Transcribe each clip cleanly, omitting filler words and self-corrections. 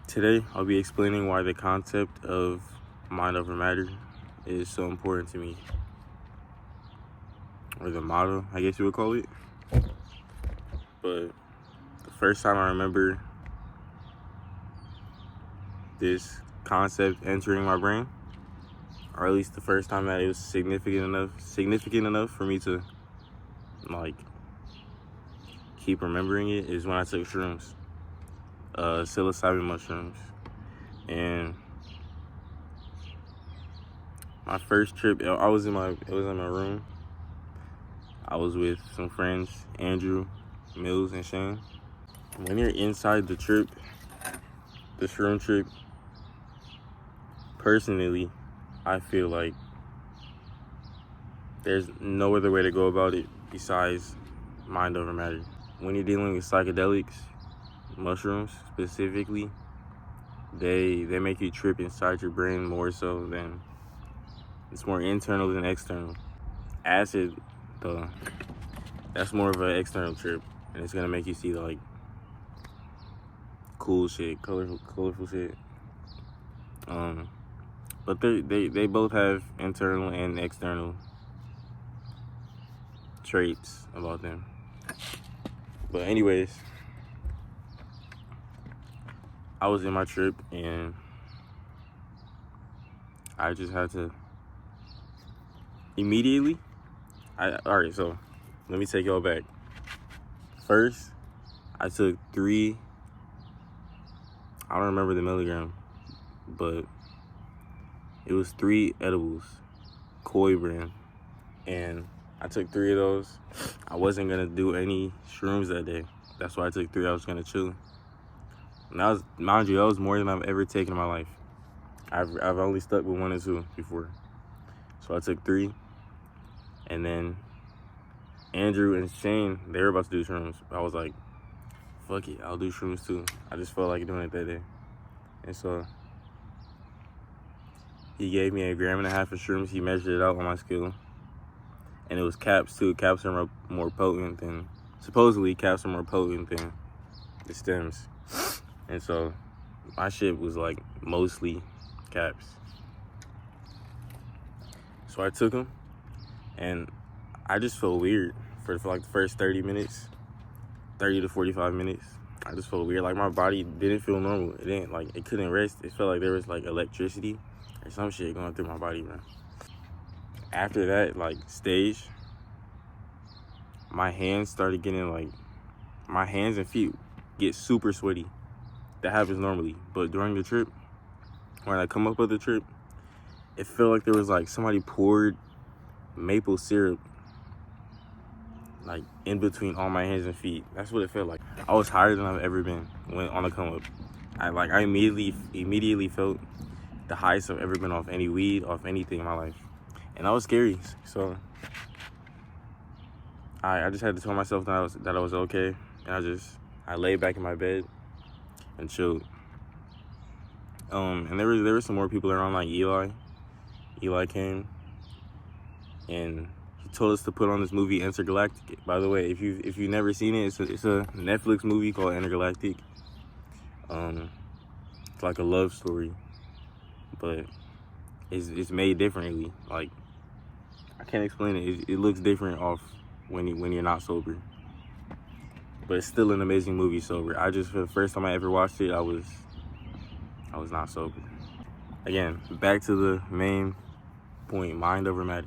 Today, I'll be explaining why the concept of mind over matter is so important to me, or the motto, I guess you would call it. But the first time I remember this concept entering my brain, or at least the first time that it was significant enough for me to like keep remembering it, is when I took shrooms, psilocybin mushrooms. And my first trip, it was in my room. I was with some friends, Andrew, Mills, and Shane. When you're inside the shroom trip, personally, I feel like there's no other way to go about it besides mind over matter. When you're dealing with psychedelics, mushrooms specifically, they make you trip inside your brain more so than, it's more internal than external. Acid, though, that's more of an external trip, and it's gonna make you see like cool shit, colorful shit. But they both have internal and external traits about them. But anyways, I was in my trip and I just had to immediately. Alright, so let me take y'all back. First, I took 3. I don't remember the milligram, but it was 3 edibles, Koi brand, and I took 3 of those. I wasn't gonna do any shrooms that day. That's why I took 3. I was gonna chill. And that was, mind you, that was more than I've ever taken in my life. I've only stuck with 1 or 2 before. So I took 3, and then Andrew and Shane, they were about to do shrooms. I was like, fuck it, I'll do shrooms too. I just felt like doing it that day. And so he gave me 1.5 grams of shrooms. He measured it out on my scale. And it was caps too. Caps are more potent than, supposedly caps are more potent than the stems. And so my shit was like mostly caps. So I took them, and I just felt weird for like the first 30 to 45 minutes. I just felt weird. Like my body didn't feel normal. It didn't, like, it couldn't rest. It felt like there was like electricity or some shit going through my body, man. After that, like, stage, my hands started getting like, my hands and feet get super sweaty. That happens normally, but during the trip, when I come up with the trip, it felt like there was like somebody poured maple syrup like in between all my hands and feet. That's what it felt like. I was higher than I've ever been when on the come up. I immediately felt the highest I've ever been off any weed, off anything in my life. And that was scary. So I just had to tell myself that I was okay. And I laid back in my bed and chilled. And there were some more people around, like Eli. Eli came and he told us to put on this movie Intergalactic. By the way, if you've never seen it, it's a Netflix movie called Intergalactic. It's like a love story, but it's made differently. Like, I can't explain it. It looks different off when you're not sober, but it's still an amazing movie sober. For the first time I ever watched it, I was not sober. Again, back to the main point: mind over matter.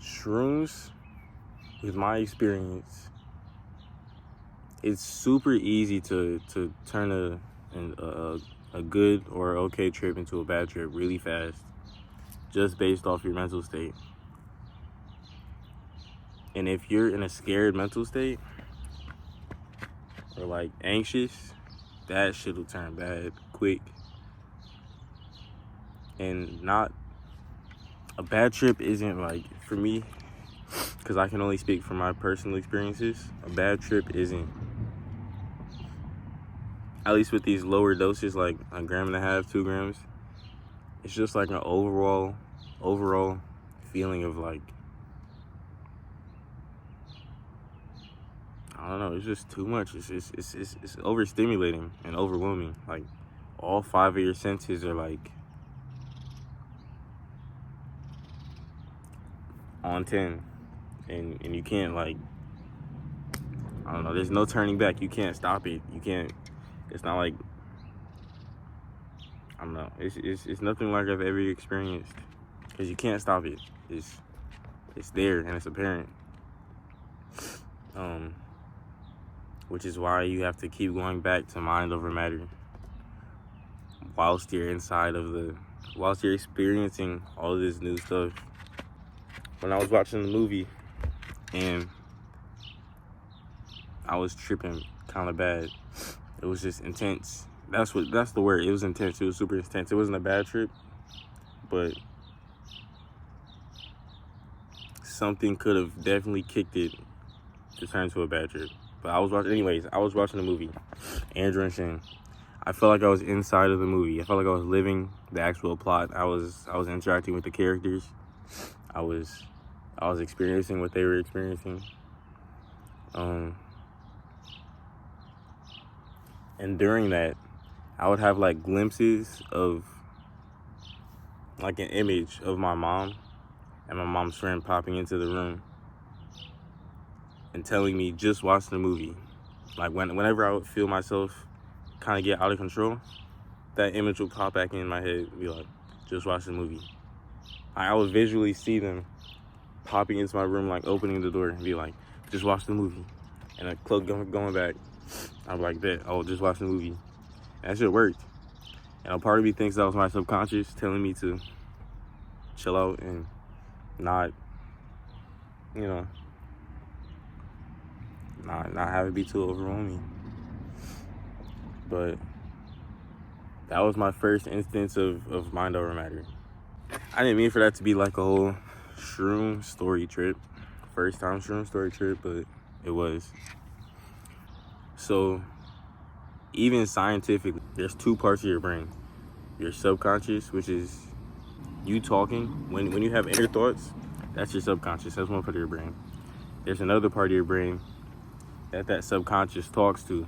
Shrooms, with my experience, it's super easy to turn a good or okay trip into a bad trip really fast, just based off your mental state. And if you're in a scared mental state or like anxious, that shit will turn bad quick. And a bad trip isn't, like, for me, because I can only speak from my personal experiences, a bad trip isn't, at least with these lower doses, like 1.5 grams, 2 grams, it's just like an overall feeling of like, I I don't know. It's just too much. It's overstimulating and overwhelming. Like all 5 of your senses are like on 10, and you can't like, I don't know. There's no turning back. You can't stop it. You can't. It's not like, I don't know. It's nothing like I've ever experienced, because you can't stop it. It's there and it's apparent. Which is why you have to keep going back to mind over matter whilst you're experiencing all of this new stuff. When I was watching the movie and I was tripping kind of bad, it was just intense. That's the word. It was intense. It was super intense. It wasn't a bad trip, but something could have definitely kicked it to turn to a bad trip. But I was watching the movie, Andrew and Shin. I felt like I was inside of the movie. I felt like I was living the actual plot. I was interacting with the characters. I was experiencing what they were experiencing. And during that, I would have like glimpses of like an image of my mom and my mom's friend popping into the room and telling me, just watch the movie. Like whenever I would feel myself kind of get out of control, that image would pop back in my head and be like, just watch the movie. I would visually see them popping into my room, like opening the door and be like, just watch the movie. And a cloak going back. I'm like, bet, oh, just watch the movie. And that shit worked. And a part of me thinks that was my subconscious telling me to chill out and not, you know, not have it be too overwhelming. But that was my first instance of mind over matter. I didn't mean for that to be like a whole shroom story trip. First time shroom story trip, but it was. So even scientifically, there's two parts of your brain. Your subconscious, which is you talking. When you have inner thoughts, that's your subconscious. That's one part of your brain. There's another part of your brain that subconscious talks to.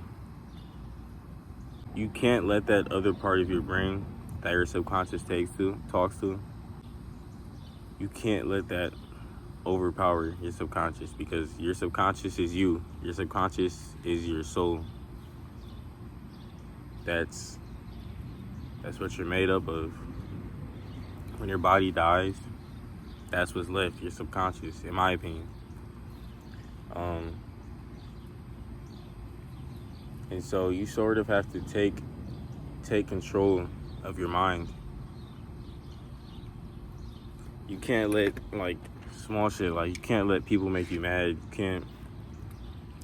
You can't let that other part of your brain that your subconscious talks to, you can't let that overpower your subconscious, because your subconscious is you. Your subconscious is your soul. That's what you're made up of. When your body dies, that's what's left, your subconscious, in my opinion. And so you sort of have to take control of your mind. You can't let like small shit, like you can't let people make you mad.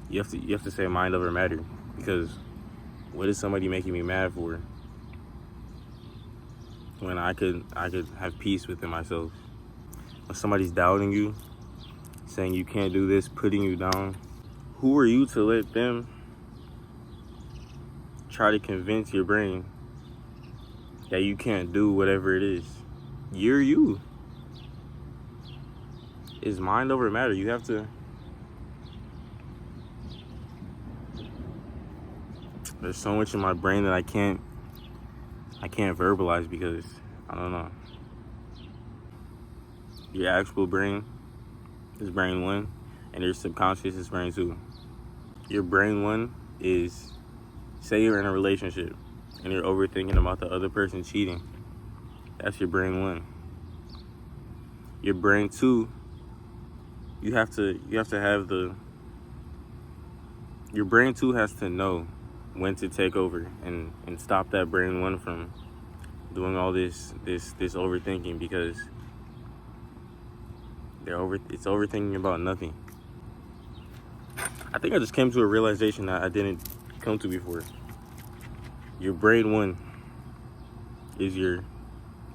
You have to say mind over matter, because what is somebody making me mad for when I could have peace within myself? When somebody's doubting you, saying you can't do this, putting you down, who are you to let them try to convince your brain that you can't do whatever it is? You're you. It's mind over matter. You have to. There's so much in my brain that I can't verbalize, because I don't know. Your actual brain is brain one, and your subconscious is brain two. Your brain one is, say you're in a relationship and you're overthinking about the other person cheating. That's your brain one. Your brain two, you have to have your brain two has to know when to take over and stop that brain one from doing all this overthinking, because it's overthinking about nothing. I think I just came to a realization that I didn't come to before. Your brain one is your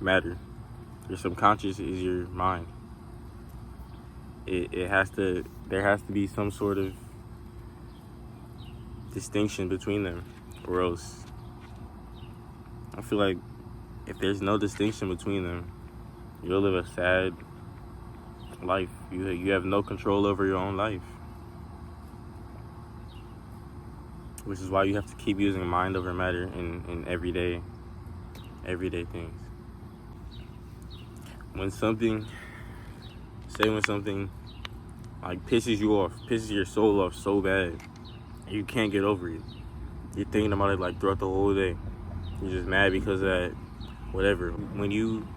matter. Your subconscious is your mind. There has to be some sort of distinction between them, or else I feel like if there's no distinction between them, you'll live a sad life. You have no control over your own life. which is why you have to keep using mind over matter in everyday things. When something like pisses you off, pisses your soul off so bad, and you can't get over it. You're thinking about it like throughout the whole day. You're just mad because of that, whatever. When you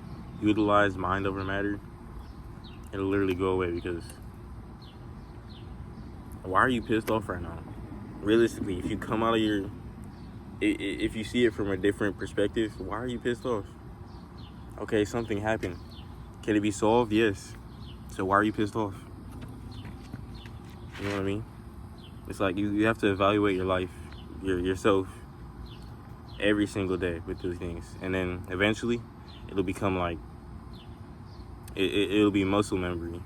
utilize mind over matter, it'll literally go away. Because why are you pissed off right now? Realistically, if you come out of if you see it from a different perspective, why are you pissed off? Okay, something happened. Can it be solved? Yes. So why are you pissed off? You know what I mean? It's like you have to evaluate your life, yourself, every single day with those things. And then eventually, it'll become like, it'll be muscle memory.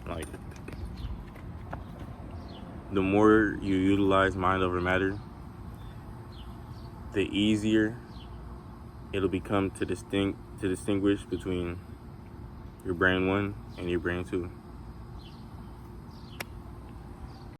Like, the more you utilize mind over matter, the easier it'll become to distinguish between your brain 1 and your brain 2.